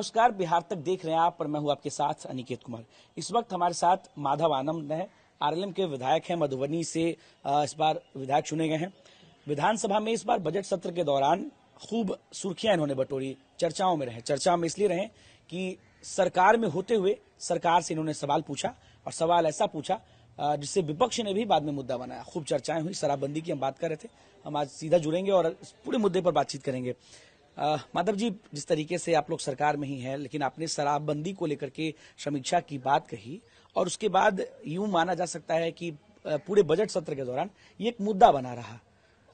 नमस्कार, बिहार तक देख रहे हैं आप, पर मैं हूं आपके साथ अनिकेत कुमार। इस वक्त हमारे साथ माधव आनंद है, आरएलएम के विधायक हैं, मधुबनी से इस बार विधायक चुने गए हैं। विधानसभा में इस बार बजट सत्र के दौरान खूब सुर्खियां इन्होंने बटोरी, चर्चाओं में रहे। चर्चा में इसलिए रहे कि सरकार में होते हुए सरकार से इन्होंने सवाल पूछा, और सवाल ऐसा पूछा जिससे विपक्ष ने भी बाद में मुद्दा बनाया। खूब चर्चाएं हुई, शराबबंदी की हम बात कर रहे थे। हम आज सीधा जुड़ेंगे और इस पूरे मुद्दे पर बातचीत करेंगे। माधव जी, जिस तरीके से आप लोग सरकार में ही हैं, लेकिन आपने शराबबंदी को लेकर के समीक्षा की बात कही, और उसके बाद यूं माना जा सकता है कि पूरे बजट सत्र के दौरान ये एक मुद्दा बना रहा।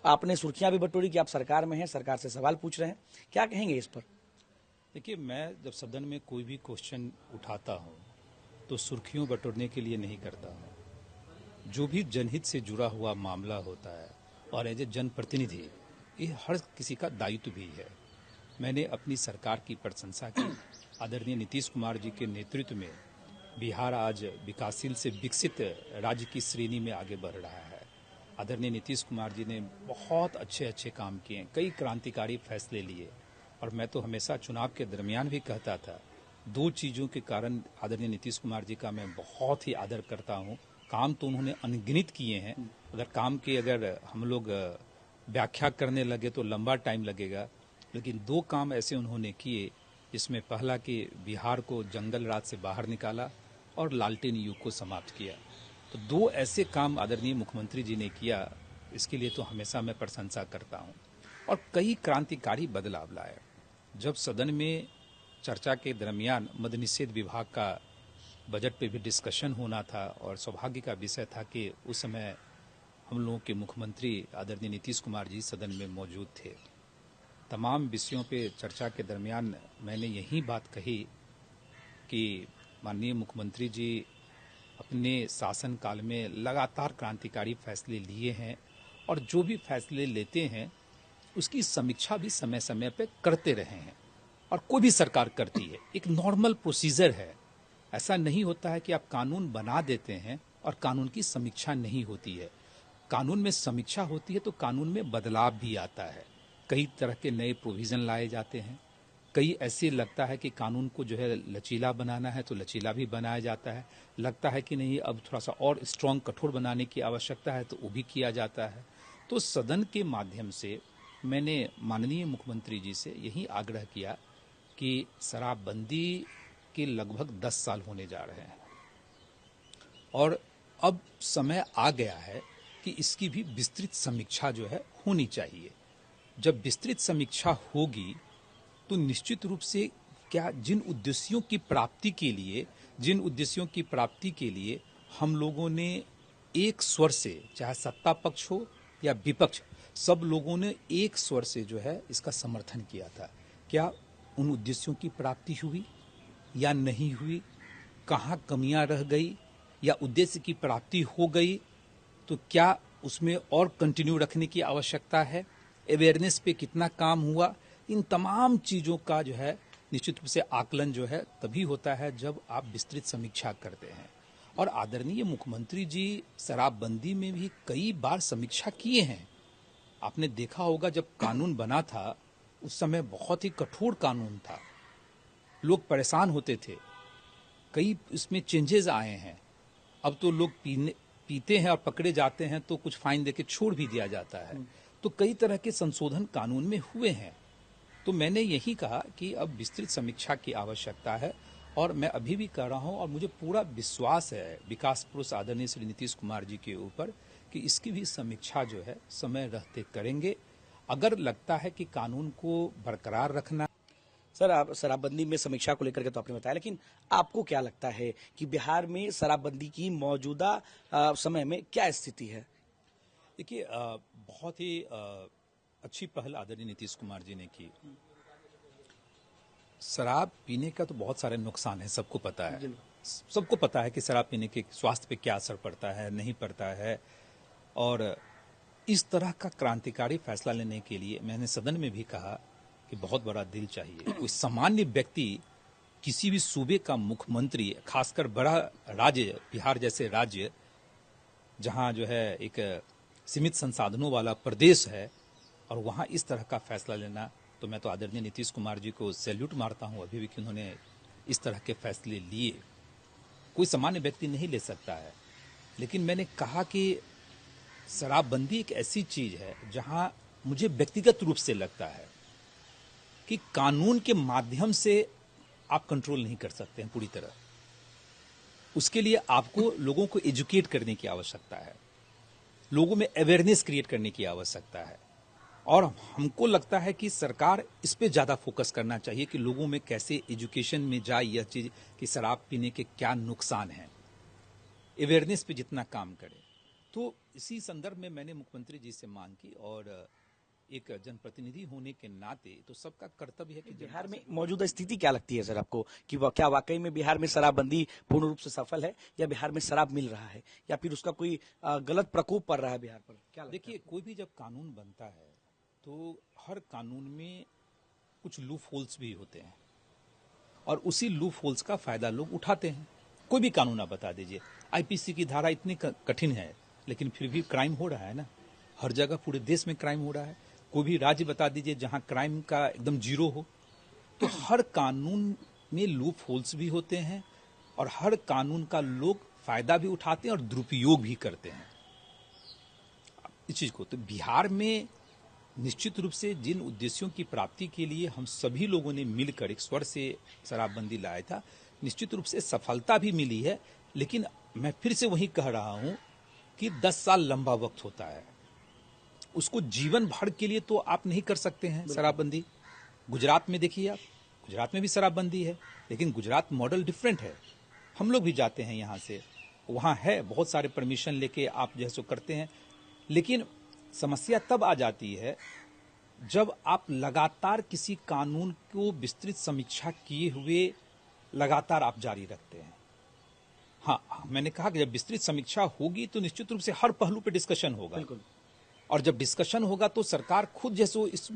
आपने सुर्खियां भी बटोरी कि आप सरकार में हैं, सरकार से सवाल पूछ रहे हैं। क्या कहेंगे इस पर? देखिए, मैं जब सदन में कोई भी क्वेश्चन उठाता हूं तो सुर्खियों बटोरने के लिए नहीं करता हूं। जो भी जनहित से जुड़ा हुआ मामला होता है, और एज ए जनप्रतिनिधि ये हर किसी का दायित्व भी है। मैंने अपनी सरकार की प्रशंसा की। आदरणीय नीतीश कुमार जी के नेतृत्व में बिहार आज विकासशील से विकसित राज्य की श्रेणी में आगे बढ़ रहा है। आदरणीय नीतीश कुमार जी ने बहुत अच्छे अच्छे काम किए, कई क्रांतिकारी फैसले लिए, और मैं तो हमेशा चुनाव के दरमियान भी कहता था, दो चीज़ों के कारण आदरणीय नीतीश कुमार जी का मैं बहुत ही आदर करता हूँ। काम तो उन्होंने अनगिनत किए हैं, अगर काम की हम लोग व्याख्या करने लगे तो लंबा टाइम लगेगा, लेकिन दो काम ऐसे उन्होंने किए जिसमें पहला कि बिहार को जंगल राज से बाहर निकाला और लालटेन युग को समाप्त किया। तो दो ऐसे काम आदरणीय मुख्यमंत्री जी ने किया, इसके लिए तो हमेशा मैं प्रशंसा करता हूं। और कई क्रांतिकारी बदलाव लाए। जब सदन में चर्चा के दरमियान मद्य निषेध विभाग का बजट पे भी डिस्कशन होना था, और सौभाग्य का विषय था कि उस समय हम लोगों के मुख्यमंत्री आदरणीय नीतीश कुमार जी सदन में मौजूद थे। तमाम विषयों पे चर्चा के दरमियान मैंने यही बात कही कि माननीय मुख्यमंत्री जी अपने शासनकाल में लगातार क्रांतिकारी फैसले लिए हैं, और जो भी फैसले लेते हैं उसकी समीक्षा भी समय समय पे करते रहे हैं, और कोई भी सरकार करती है। एक नॉर्मल प्रोसीजर है। ऐसा नहीं होता है कि आप कानून बना देते हैं और कानून की समीक्षा नहीं होती है। कानून में समीक्षा होती है तो कानून में बदलाव भी आता है। कई तरह के नए प्रोविज़न लाए जाते हैं। कई ऐसे लगता है कि कानून को लचीला बनाना है तो लचीला भी बनाया जाता है। लगता है कि नहीं, अब थोड़ा सा और स्ट्रांग कठोर बनाने की आवश्यकता है तो वो भी किया जाता है। तो सदन के माध्यम से मैंने माननीय मुख्यमंत्री जी से यही आग्रह किया कि शराबबंदी के लगभग 10 साल होने जा रहे हैं, और अब समय आ गया है कि इसकी भी विस्तृत समीक्षा होनी चाहिए। जब विस्तृत समीक्षा होगी तो निश्चित रूप से जिन उद्देश्यों की प्राप्ति के लिए हम लोगों ने एक स्वर से, चाहे सत्ता पक्ष हो या विपक्ष, सब लोगों ने एक स्वर से इसका समर्थन किया था, क्या उन उद्देश्यों की प्राप्ति हुई या नहीं हुई? कहाँ कमियां रह गई, या उद्देश्य की प्राप्ति हो गई तो क्या उसमें और कंटिन्यू रखने की आवश्यकता है? अवेयरनेस पे कितना काम हुआ? इन तमाम चीज़ों का निश्चित रूप से आकलन तभी होता है जब आप विस्तृत समीक्षा करते हैं। और आदरणीय मुख्यमंत्री जी शराबबंदी में भी कई बार समीक्षा किए हैं। आपने देखा होगा, जब कानून बना था उस समय बहुत ही कठोर कानून था, लोग परेशान होते थे। कई इसमें चेंजेस आए हैं। अब तो लोग पीते हैं और पकड़े जाते हैं तो कुछ फाइन देके छोड़ भी दिया जाता है। तो कई तरह के संशोधन कानून में हुए हैं। तो मैंने यही कहा कि अब विस्तृत समीक्षा की आवश्यकता है, और मैं अभी भी कर रहा हूं, और मुझे पूरा विश्वास है विकास पुरुष आदरणीय श्री नीतीश कुमार जी के ऊपर कि इसकी भी समीक्षा समय रहते करेंगे। अगर लगता है कि कानून को बरकरार रखना। सर, आप शराबबंदी में समीक्षा को लेकर के तो आपने बताया, लेकिन आपको क्या लगता है कि बिहार में शराबबंदी की मौजूदा समय में क्या स्थिति है? देखिए, बहुत ही अच्छी पहल आदरणीय नीतीश कुमार जी ने की। शराब पीने का तो बहुत सारे नुकसान है, सबको पता है। सबको पता है कि शराब पीने के स्वास्थ्य पे क्या असर पड़ता है, नहीं पड़ता है। और इस तरह का क्रांतिकारी फैसला लेने के लिए मैंने सदन में भी कहा कि बहुत बड़ा दिल चाहिए। कोई सामान्य व्यक्ति, किसी भी सूबे का मुख्यमंत्री, खासकर बड़ा राज्य बिहार जैसे राज्य जहां एक सीमित संसाधनों वाला प्रदेश है, और वहां इस तरह का फैसला लेना तो तो मैं तो आदरणीय नीतीश कुमार जी को सैल्यूट मारता हूं अभी भी कि उन्होंने इस तरह के फैसले लिए। कोई सामान्य व्यक्ति नहीं ले सकता है। लेकिन मैंने कहा कि शराबबंदी एक ऐसी चीज है जहां मुझे व्यक्तिगत रूप से लगता है कि कानून के माध्यम से आप कंट्रोल नहीं कर सकते हैं पूरी तरह। उसके लिए आपको लोगों को एजुकेट करने की आवश्यकता है, लोगों में अवेयरनेस क्रिएट करने की आवश्यकता है। और हमको लगता है कि सरकार इस पे ज्यादा फोकस करना चाहिए कि लोगों में कैसे एजुकेशन में जाए यह चीज कि शराब पीने के क्या नुकसान हैं, अवेयरनेस पे जितना काम करे। तो इसी संदर्भ में मैंने मुख्यमंत्री जी से मांग की, और एक जनप्रतिनिधि होने के नाते तो सबका कर्तव्य है कि बिहार में मौजूदा स्थिति क्या लगती है सर आपको, कि क्या वाकई में बिहार में शराबबंदी पूर्ण रूप से सफल है, या बिहार में शराब मिल रहा है, या फिर उसका कोई गलत प्रकोप पड़ रहा है बिहार पर? क्या लगता है? देखिए, कोई भी जब कानून बनता है तो हर कानून में कुछ लूप होल्स भी होते हैं, और उसी लूप होल्स का फायदा लोग उठाते हैं। कोई भी कानून आप बता दीजिए, आईपीसी की धारा इतनी कठिन है लेकिन फिर भी क्राइम हो रहा है ना, हर जगह पूरे देश में क्राइम हो रहा है। कोई भी राज्य बता दीजिए जहां क्राइम का एकदम जीरो हो। तो हर कानून में लूप होल्स भी होते हैं, और हर कानून का लोग फायदा भी उठाते हैं और दुरुपयोग भी करते हैं इस चीज को। तो बिहार में निश्चित रूप से जिन उद्देश्यों की प्राप्ति के लिए हम सभी लोगों ने मिलकर एक स्वर से शराबबंदी लाया था, निश्चित रूप से सफलता भी मिली है। लेकिन मैं फिर से वही कह रहा हूं कि 10 साल लंबा वक्त होता है, उसको जीवन भर के लिए तो आप नहीं कर सकते हैं शराबबंदी। गुजरात में देखिए आप, गुजरात में भी शराबबंदी है, लेकिन गुजरात मॉडल डिफरेंट है। हम लोग भी जाते हैं यहाँ से, वहाँ है बहुत सारे परमिशन लेके आप जैसो करते हैं। लेकिन समस्या तब आ जाती है जब आप लगातार किसी कानून को विस्तृत समीक्षा किए हुए लगातार आप जारी रखते हैं। हाँ, मैंने कहा कि जब विस्तृत समीक्षा होगी तो निश्चित रूप से हर पहलू पे डिस्कशन होगा, और जब डिस्कशन होगा तो सरकार खुद जैसो इस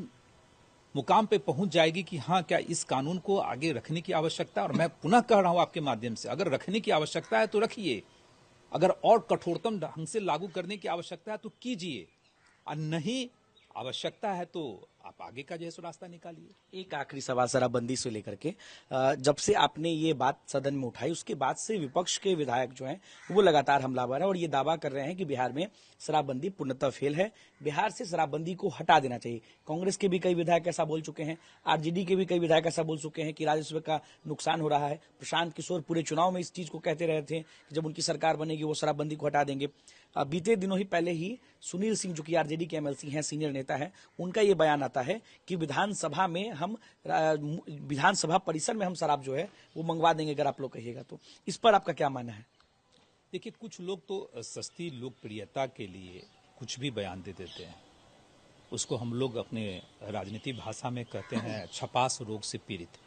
मुकाम पे पहुंच जाएगी कि हाँ, क्या इस कानून को आगे रखने की आवश्यकता है। और मैं पुनः कह रहा हूं आपके माध्यम से, अगर रखने की आवश्यकता है तो रखिए, अगर और कठोरतम ढंग से लागू करने की आवश्यकता है तो कीजिए, और नहीं आवश्यकता है तो आप आगे का जैसा रास्ता निकालिए। एक आखिरी सवाल शराबबंदी से लेकर के, जब से आपने ये बात सदन में उठाई उसके बाद से विपक्ष के विधायक जो हैं वो लगातार हमलावर हैं, और ये दावा कर रहे हैं कि बिहार में शराबबंदी पूर्णतः फेल है, बिहार से शराबबंदी को हटा देना चाहिए। कांग्रेस के भी कई विधायक ऐसा बोल चुके हैं, आरजेडी के भी कई विधायक ऐसा बोल चुके हैं कि राजस्व का नुकसान हो रहा है। प्रशांत किशोर पूरे चुनाव में इस चीज को कहते रहे थे कि जब उनकी सरकार बनेगी वो शराबबंदी को हटा देंगे। बीते दिनों ही पहले ही सुनील सिंह, जो कि आरजेडी के एमएलसी हैं, सीनियर नेता है, उनका ये बयान आता है कि विधानसभा में हम विधानसभा परिसर में हम शराब जो है वो मंगवा देंगे अगर आप लोग कहिएगा तो। इस पर आपका क्या मानना है? देखिए, कुछ लोग तो सस्ती लोकप्रियता के लिए कुछ भी बयान दे देते हैं, उसको हम लोग अपने राजनीति भाषा में कहते हैं छपास रोग से पीड़ित।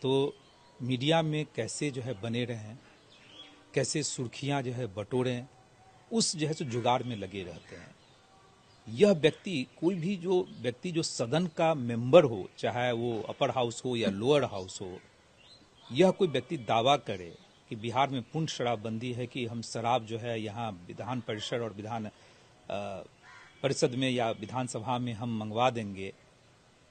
तो मीडिया में कैसे जो है बने रहें, कैसे सुर्खियां जो है बटोरें, उस जो है सो जुगाड़ में लगे रहते हैं। यह व्यक्ति, कोई भी जो व्यक्ति जो सदन का मेंबर हो, चाहे वो अपर हाउस हो या लोअर हाउस हो, यह कोई व्यक्ति दावा करे कि बिहार में पूर्ण शराबबंदी है, कि हम शराब जो है यहाँ विधान परिषद और विधान परिषद में या विधानसभा में हम मंगवा देंगे,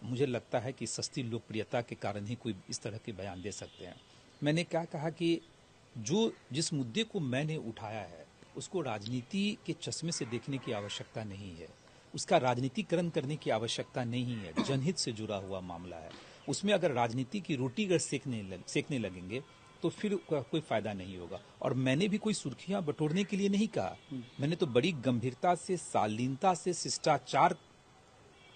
मुझे लगता है कि सस्ती लोकप्रियता के कारण ही कोई इस तरह के बयान दे सकते हैं। मैंने क्या कहा कि जो जिस मुद्दे को मैंने उठाया है उसको राजनीति के चश्मे से देखने की आवश्यकता नहीं है, उसका राजनीतिकरण करने की आवश्यकता नहीं है। जनहित से जुड़ा हुआ मामला है, उसमें अगर राजनीति की रोटी अगर सेकने लगेंगे तो फिर कोई फायदा नहीं होगा। और मैंने भी कोई सुर्खियां बटोरने के लिए नहीं कहा, मैंने तो बड़ी गंभीरता से, शालीनता से, शिष्टाचार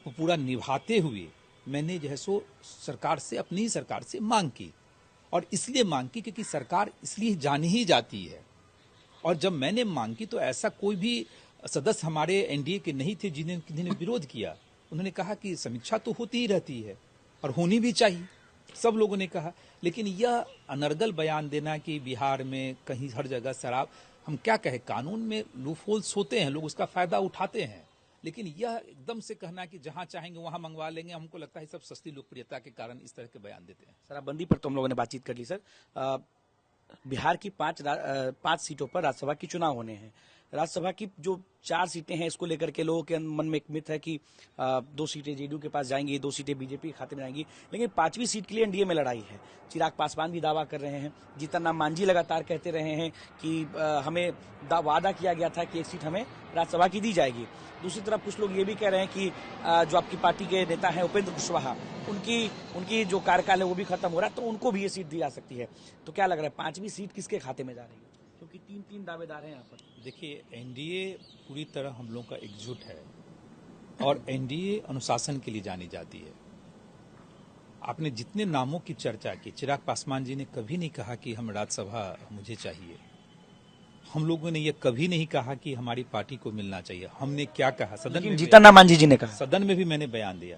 को पूरा निभाते हुए मैंने जो है सो सरकार से, अपनी ही सरकार से मांग की। और इसलिए मांग की क्योंकि सरकार इसलिए जानी ही जाती है। और जब मैंने मांग की तो ऐसा कोई भी सदस्य हमारे एनडीए के नहीं थे जिन्होंने विरोध किया। उन्होंने कहा कि समीक्षा तो होती ही रहती है और होनी भी चाहिए, सब लोगों ने कहा। लेकिन यह अनर्गल बयान देना कि बिहार में कहीं हर जगह शराब, हम क्या कहें, कानून में लूपहोल्स होते हैं, लोग उसका फायदा उठाते हैं। लेकिन यह एकदम से कहना कि जहां चाहेंगे वहां मंगवा लेंगे, हमको लगता है सब सस्ती लोकप्रियता के कारण इस तरह के बयान देते हैं। शराबबंदी पर तो हम लोगों ने बातचीत कर ली सर। बिहार की 5 सीटों पर राज्यसभा के चुनाव होने हैं। राज्यसभा की जो 4 सीटें हैं इसको लेकर के लोगों के मन में एक मिथ है कि 2 सीटें जेडीयू के पास जाएंगी, 2 सीटें बीजेपी के खाते में जाएंगी, लेकिन 5वीं सीट के लिए एनडीए में लड़ाई है। चिराग पासवान भी दावा कर रहे हैं, जीतन राम मांझी लगातार कहते रहे हैं कि हमें वादा किया गया था कि 1 सीट हमें राज्यसभा की दी जाएगी। दूसरी तरफ कुछ लोग ये भी कह रहे हैं कि जो आपकी पार्टी के नेता हैं उपेंद्र कुशवाहा, उनकी जो कार्यकाल है वो भी खत्म हो रहा है, तो उनको भी ये सीट दी जा सकती है। तो क्या लग रहा है 5वीं सीट किसके खाते में जा रही है, क्योंकि 3 दावेदार हैं यहाँ पर। देखिए, एनडीए पूरी तरह हम लोग का एकजुट है और एनडीए अनुशासन के लिए जानी जाती है। आपने जितने नामों की चर्चा की, चिराग पासवान जी ने कभी नहीं कहा कि हम राज्यसभा मुझे चाहिए। हम लोगों ने ये कभी नहीं कहा कि हमारी पार्टी को मिलना चाहिए। हमने क्या कहा सदन में, जीतन राम मांझी जी ने कहा, सदन में भी मैंने बयान दिया,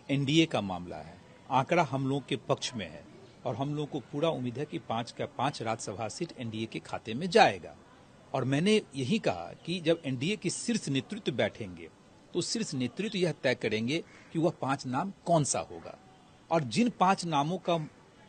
एनडीए का मामला है, आंकड़ा हम लोग के पक्ष में है और हम लोग को पूरा उम्मीद है कि 5 का 5 राज्यसभा सीट एनडीए के खाते में जाएगा। और मैंने यही कहा कि जब एनडीए के शीर्ष नेतृत्व बैठेंगे तो शीर्ष नेतृत्व यह तय करेंगे कि वह 5 नाम कौन सा होगा, और जिन 5 नामों का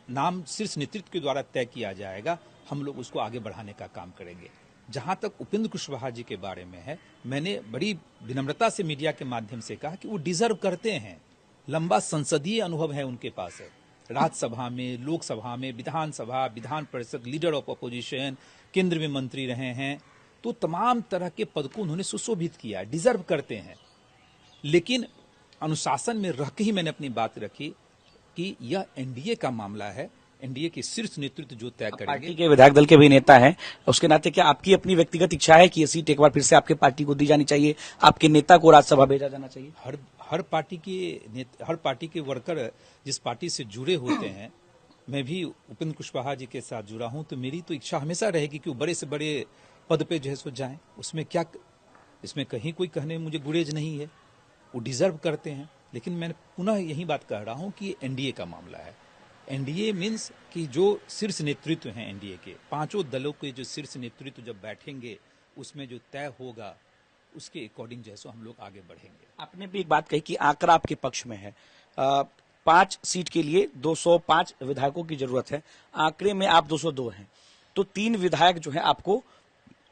नाम शीर्ष नेतृत्व के द्वारा तय किया जाएगा हम लोग उसको आगे बढ़ाने का काम करेंगे। जहां तक उपेंद्र कुशवाहा जी के बारे में है, मैंने बड़ी विनम्रता से मीडिया के माध्यम से कहा कि वो डिजर्व करते हैं। लंबा संसदीय अनुभव है उनके पास है, राज्यसभा में, लोकसभा में, विधानसभा, Vidhan Parishad, leader of opposition, केंद्र में मंत्री रहे हैं, तो तमाम तरह के पद को उन्होंने सुशोभित किया, डिजर्व करते हैं। लेकिन अनुशासन में रह के ही मैंने अपनी बात रखी कि यह एनडीए का मामला है, एनडीए के शीर्ष नेतृत्व जो तय करेंगे। पार्टी के विधायक दल के भी नेता हैं, उसके नाते क्या आपकी अपनी व्यक्तिगत इच्छा है कि ये सीट एक बार फिर से आपके पार्टी को दी जानी चाहिए, आपके नेता को राज्यसभा भेजा जाना चाहिए? हर पार्टी के वर्कर जिस पार्टी से जुड़े होते हैं, मैं भी उपेंद्र कुशवाहा जी के साथ जुड़ा हूं, तो मेरी तो इच्छा हमेशा रहेगी कि वो बड़े से बड़े पद पे जो है सो जाएं। उसमें क्या, इसमें कहीं कोई कहने में मुझे गुरेज नहीं है, वो डिजर्व करते हैं। लेकिन मैं पुनः यही बात कह रहा हूं कि एनडीए का मामला है। एनडीए मीन्स कि जो शीर्ष नेतृत्व हैं एनडीए के, 5 दलों के जो शीर्ष नेतृत्व जब बैठेंगे उसमें जो तय होगा उसके अकॉर्डिंग जैसे हम लोग आगे बढ़ेंगे। आपने भी एक बात कही कि आंकड़ा आपके पक्ष में है, 5 सीट के लिए 205 विधायकों की जरूरत है, आंकड़े में आप 202 हैं, तो 3 विधायक जो है आपको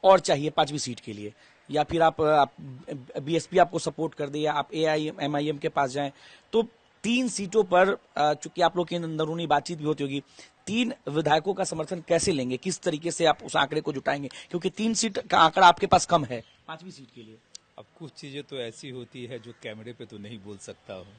और चाहिए 5वीं सीट के लिए, या फिर आप बीएसपी आपको सपोर्ट कर दे, या आप एआईएमआईएम के पास जाएं, तो 3 सीटों पर चूंकि आप लोग की अंदरूनी बातचीत भी होती होगी, 3 विधायकों का समर्थन कैसे लेंगे, किस तरीके से आप उस आंकड़े को जुटाएंगे, क्योंकि 3 सीट का आंकड़ा आपके पास कम है 5वीं सीट के लिए? अब कुछ चीजें तो ऐसी होती है जो कैमरे पे तो नहीं बोल सकता हूँ।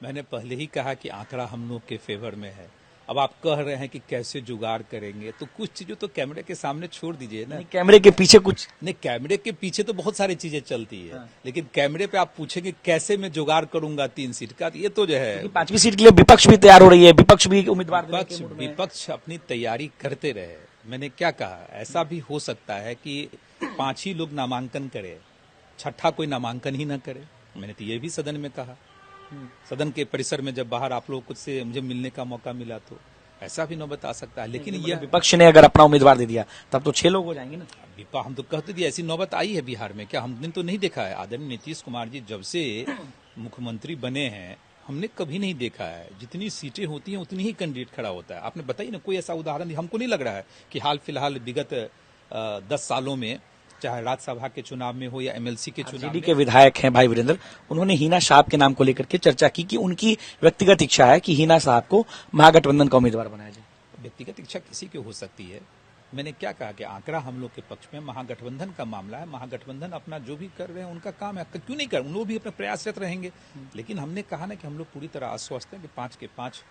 मैंने पहले ही कहा कि आंकड़ा हम लोग के फेवर में है। अब आप कह रहे हैं कि कैसे जुगाड़ करेंगे, तो कुछ चीजें तो कैमरे के सामने छोड़ दीजिए ना। कैमरे के पीछे कुछ नहीं, कैमरे के पीछे तो बहुत सारी चीजें चलती है, हाँ। लेकिन कैमरे पे आप पूछेंगे कैसे मैं जुगाड़ करूंगा 3 सीट का, ये तो जो है 5वीं सीट के लिए विपक्ष भी तैयार हो रही है, विपक्ष भी उम्मीदवार देने के मूड में है। विपक्ष अपनी तैयारी करते रहे। मैंने क्या कहा, ऐसा भी हो सकता है कि 5 ही लोग नामांकन करे, 6ठा कोई नामांकन ही ना करे। मैंने तो ये भी सदन में कहा, सदन के परिसर में जब बाहर आप लोग से मुझे मिलने का मौका मिला तो ऐसा भी नौबत आ सकता है। लेकिन यह विपक्ष ने अगर अपना उम्मीदवार दे दिया तब तो 6 लोग हो जाएंगे ना। हम तो कहते थे ऐसी नौबत आई है बिहार में, क्या हमने तो नहीं देखा है? आदरणीय नीतीश कुमार जी जब से मुख्यमंत्री बने हैं हमने कभी नहीं देखा है, जितनी सीटें होती हैं उतनी ही कैंडिडेट खड़ा होता है। आपने बताइए ना कोई ऐसा उदाहरण, हमको नहीं लग रहा है कि हाल फिलहाल विगत 10 सालों में, चाहे राज्यसभा के चुनाव में हो या एमएलसी के चुनाव आरजेडी के विधायक हैं भाई वीरेंद्र, उन्होंने हिना साहब के नाम को लेकर के चर्चा की कि उनकी व्यक्तिगत इच्छा है कि हिना साहब को महागठबंधन का उम्मीदवार बनाया जाए। व्यक्तिगत इच्छा किसी की हो सकती है। मैंने क्या कहा कि आंकड़ा हम लोग के पक्ष में, महागठबंधन का मामला है, महागठबंधन अपना जो भी कर रहे हैं उनका काम है, क्यों नहीं कर, उन लोग भी अपने प्रयासरत रहेंगे। लेकिन हमने कहा ना कि हम लोग पूरी तरह आश्वस्त हैं कि 5 के 5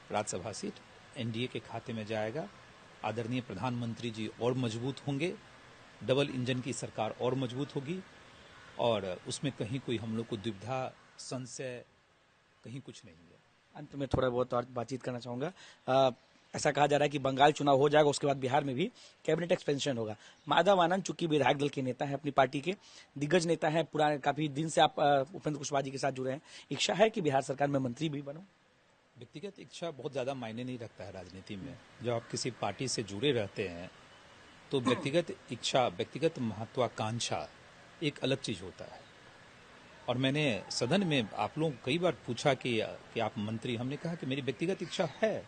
राज्यसभा सीट एनडीए के खाते में जाएगा। आदरणीय प्रधानमंत्री जी और मजबूत होंगे, डबल इंजन की सरकार और मजबूत होगी, और उसमें कहीं कोई हम लोग को दुविधा, संशय कहीं कुछ नहीं है। अंत में थोड़ा बहुत और बातचीत करना चाहूंगा। ऐसा कहा जा रहा है कि बंगाल चुनाव हो जाएगा, उसके बाद बिहार में भी कैबिनेट एक्सपेंशन होगा। माधव आनंद चूंकि विधायक दल के नेता है, अपनी पार्टी के दिग्गज नेता है, पुराने काफी दिन से आप उपेंद्र कुशवाहा जी के साथ जुड़े हैं, इच्छा है कि बिहार सरकार में मंत्री भी बनो? व्यक्तिगत इच्छा बहुत ज्यादा मायने नहीं रखता है राजनीति में। जब आप किसी पार्टी से जुड़े रहते हैं तो व्यक्तिगत इच्छा, व्यक्तिगत महत्वाकांक्षा एक अलग चीज होता है। और मैंने सदन में आप लोग कई बार पूछा कि आप मंत्री, हमने कहा कि मेरी व्यक्तिगत इच्छा है,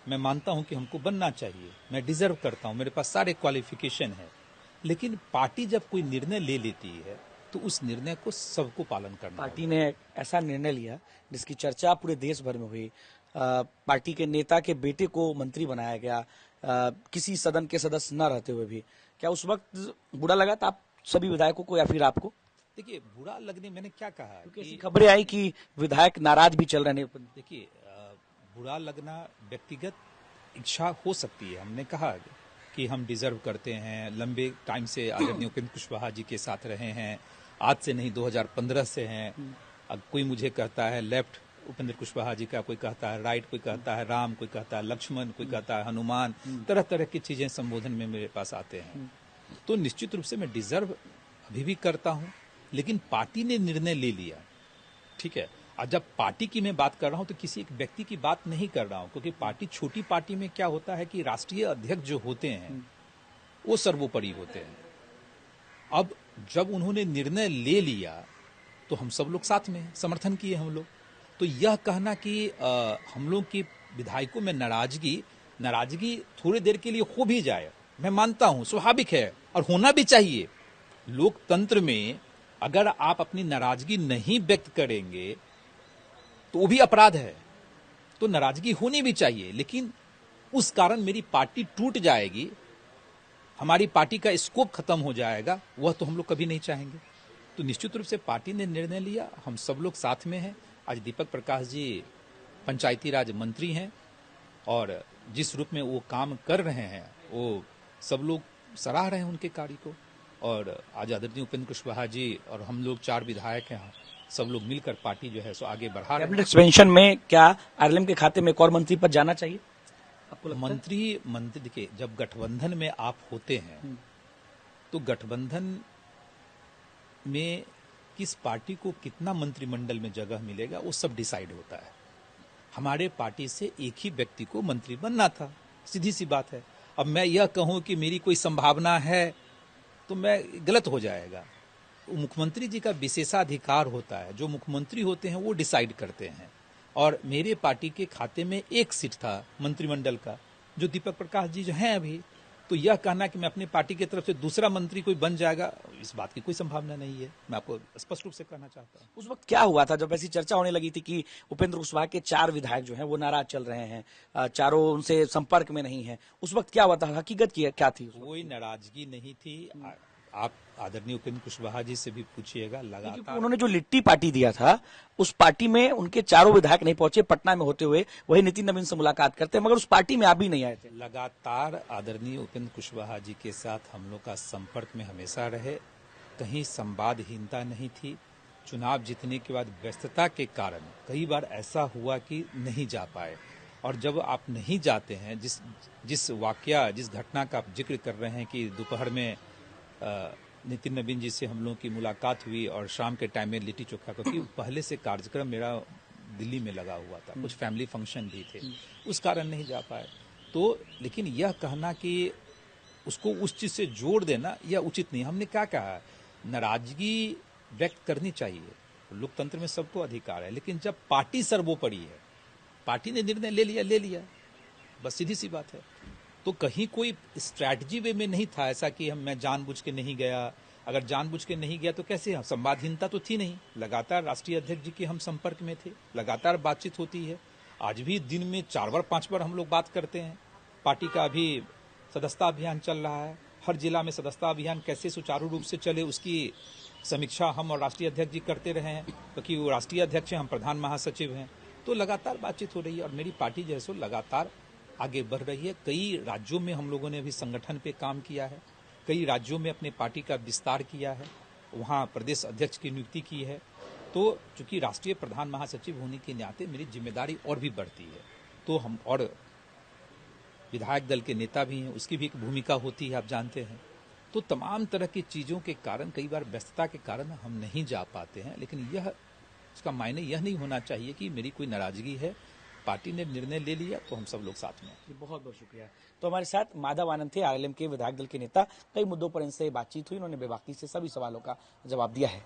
मैं मानता हूं कि हमको बनना चाहिए, मैं डिजर्व करता हूं, मेरे पास सारे क्वालिफिकेशन है, लेकिन पार्टी जब कोई निर्णय ले लेती है तो उस निर्णय को सबको पालन करना पार्टी ने ऐसा निर्णय लिया जिसकी चर्चा पूरे देश भर में हुई। पार्टी के नेता के बेटे को मंत्री बनाया गया, किसी सदन के सदस्य न रहते हुए भी। क्या उस वक्त बुरा लगा था आप सभी विधायकों को या फिर आपको? देखिए, बुरा लगने मैंने क्या कहा क्योंकि ऐसी खबरें आई कि विधायक नाराज भी चल रहे हैं। देखिए, बुरा लगना व्यक्तिगत इच्छा हो सकती है। हमने कहा कि हम डिजर्व करते हैं, लंबे टाइम से आदरणीय उपेंद्र कुशवाहा जी के साथ रहे हैं, आज से नहीं 2015 से हैं। अब कोई मुझे कहता है लेफ्ट उपेंद्र कुशवाहा जी का, कोई कहता है राइट, कोई कहता है राम, कोई कहता है लक्ष्मण, कोई कहता है हनुमान, तरह तरह की चीजें संबोधन में मेरे पास आते हैं। तो निश्चित रूप से मैं डिजर्व अभी भी करता हूं, लेकिन पार्टी ने निर्णय ले लिया, ठीक है। और जब पार्टी की मैं बात कर रहा हूं तो किसी एक व्यक्ति की बात नहीं कर रहा हूं, क्योंकि पार्टी, छोटी पार्टी में क्या होता है कि राष्ट्रीय अध्यक्ष जो होते हैं वो सर्वोपरि होते हैं। अब जब उन्होंने निर्णय ले लिया तो हम सब लोग साथ में समर्थन किए हम लोग। तो यह कहना कि हम लोग की विधायकों में नाराजगी थोड़ी देर के लिए हो भी जाए, मैं मानता हूं, स्वाभाविक है और होना भी चाहिए। लोकतंत्र में अगर आप अपनी नाराजगी नहीं व्यक्त करेंगे तो वो भी अपराध है, तो नाराजगी होनी भी चाहिए। लेकिन उस कारण मेरी पार्टी टूट जाएगी, हमारी पार्टी का स्कोप खत्म हो जाएगा, वह तो हम लोग कभी नहीं चाहेंगे। तो निश्चित रूप से पार्टी ने निर्णय लिया, हम सब लोग साथ में हैं। आज दीपक प्रकाश जी पंचायती राज मंत्री हैं और जिस रूप में वो काम कर रहे हैं वो सब लोग सराह रहे हैं उनके कार्य को। और आज आदरणीय उपेंद्र कुशवाहा जी और हम लोग 4 विधायक हैं, सब लोग मिलकर पार्टी जो है सो आगे बढ़ा रहे हैं। कैबिनेट एक्सपेंशन में क्या आरएलएम के खाते में एक और मंत्री पद जाना चाहिए आपको लगता है? मंत्री देखिए, जब गठबंधन में आप होते हैं तो गठबंधन में किस पार्टी को कितना मंत्रिमंडल में जगह मिलेगा वो सब डिसाइड होता है। हमारे पार्टी से एक ही व्यक्ति को मंत्री बनना था, सीधी सी बात है। अब मैं यह कहूं कि मेरी कोई संभावना है तो मैं गलत हो जाएगा। मुख्यमंत्री जी का विशेषाधिकार होता है, जो मुख्यमंत्री होते हैं वो डिसाइड करते हैं। और मेरे पार्टी के खाते में एक सीट था मंत्रिमंडल का, जो दीपक प्रकाश जी जो हैं अभी। तो यह कहना कि मैं अपनी पार्टी की तरफ से दूसरा मंत्री कोई बन जाएगा, इस बात की कोई संभावना नहीं है, मैं आपको स्पष्ट रूप से कहना चाहता हूँ। उस वक्त क्या हुआ था जब ऐसी चर्चा होने लगी थी कि उपेंद्र कुशवाहा के 4 विधायक जो हैं वो नाराज चल रहे हैं, चारों उनसे संपर्क में नहीं है? उस वक्त क्या हुआ था, हकीकत क्या थी? कोई नाराजगी नहीं थी। आप आदरणीय उपेंद्र कुशवाहा जी से भी पूछिएगा, लगातार उन्होंने जो लिट्टी पार्टी दिया था उस पार्टी में उनके 4 विधायक नहीं पहुंचे, पटना में होते हुए वही नितिन नवीन से मुलाकात करते हैं, मगर उस पार्टी में आप भी नहीं आए थे। लगातार आदरणीय उपेंद्र कुशवाहा जी के साथ हम लोग का संपर्क में हमेशा रहे, कहीं संवादहीनता नहीं थी। चुनाव जीतने के बाद व्यस्तता के कारण कई बार ऐसा हुआ कि नहीं जा पाए, और जब आप नहीं जाते हैं, जिस घटना का आप जिक्र कर रहे हैं कि दोपहर में नितिन नवीन जी से हम लोगों की मुलाकात हुई और शाम के टाइम में लिट्टी चोखा, क्योंकि पहले से कार्यक्रम मेरा दिल्ली में लगा हुआ था, कुछ फैमिली फंक्शन भी थे, उस कारण नहीं जा पाए। तो लेकिन यह कहना कि उसको उस चीज से जोड़ देना यह उचित नहीं। हमने क्या कहा, नाराजगी व्यक्त करनी चाहिए, लोकतंत्र में सबको अधिकार है, लेकिन जब पार्टी सर्वोपरि है, पार्टी ने निर्णय ले लिया, बस सीधी सी बात है। तो कहीं कोई स्ट्रैटेजी वे में नहीं था ऐसा कि मैं जानबूझ के नहीं गया। अगर जानबूझ के नहीं गया तो कैसे, संवादहीनता तो थी नहीं। लगातार राष्ट्रीय अध्यक्ष जी के हम संपर्क में थे, लगातार बातचीत होती है। आज भी दिन में 4 बार 5 बार हम लोग बात करते हैं। पार्टी का अभी सदस्यता अभियान चल रहा है, हर जिला में सदस्यता अभियान कैसे सुचारू रूप से चले उसकी समीक्षा हम और राष्ट्रीय अध्यक्ष जी करते रहे हैं, क्योंकि वो राष्ट्रीय अध्यक्ष हैं, हम प्रधान महासचिव हैं। तो लगातार बातचीत हो रही है और मेरी पार्टी जो है सो लगातार आगे बढ़ रही है। कई राज्यों में हम लोगों ने अभी संगठन पे काम किया है, कई राज्यों में अपने पार्टी का विस्तार किया है, वहाँ प्रदेश अध्यक्ष की नियुक्ति की है। तो चूंकि राष्ट्रीय प्रधान महासचिव होने के नाते मेरी जिम्मेदारी और भी बढ़ती है, तो हम और विधायक दल के नेता भी हैं, उसकी भी एक भूमिका होती है, आप जानते हैं। तो तमाम तरह की चीज़ों के कारण, कई बार व्यस्तता के कारण हम नहीं जा पाते हैं, लेकिन इसका मायने यह नहीं होना चाहिए कि मेरी कोई नाराजगी है। पार्टी ने निर्णय ले लिया तो हम सब लोग साथ में हैं। बहुत बहुत शुक्रिया। तो हमारे साथ माधव आनंद थे, आरएलएम के विधायक दल के नेता। कई मुद्दों पर इनसे बातचीत हुई, उन्होंने बेबाकी से सभी सवालों का जवाब दिया है।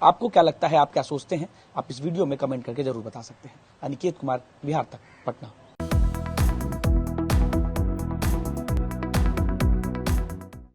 आपको क्या लगता है, आप क्या सोचते हैं, आप इस वीडियो में कमेंट करके जरूर बता सकते हैं। अनिकेत कुमार, बिहार तक, पटना।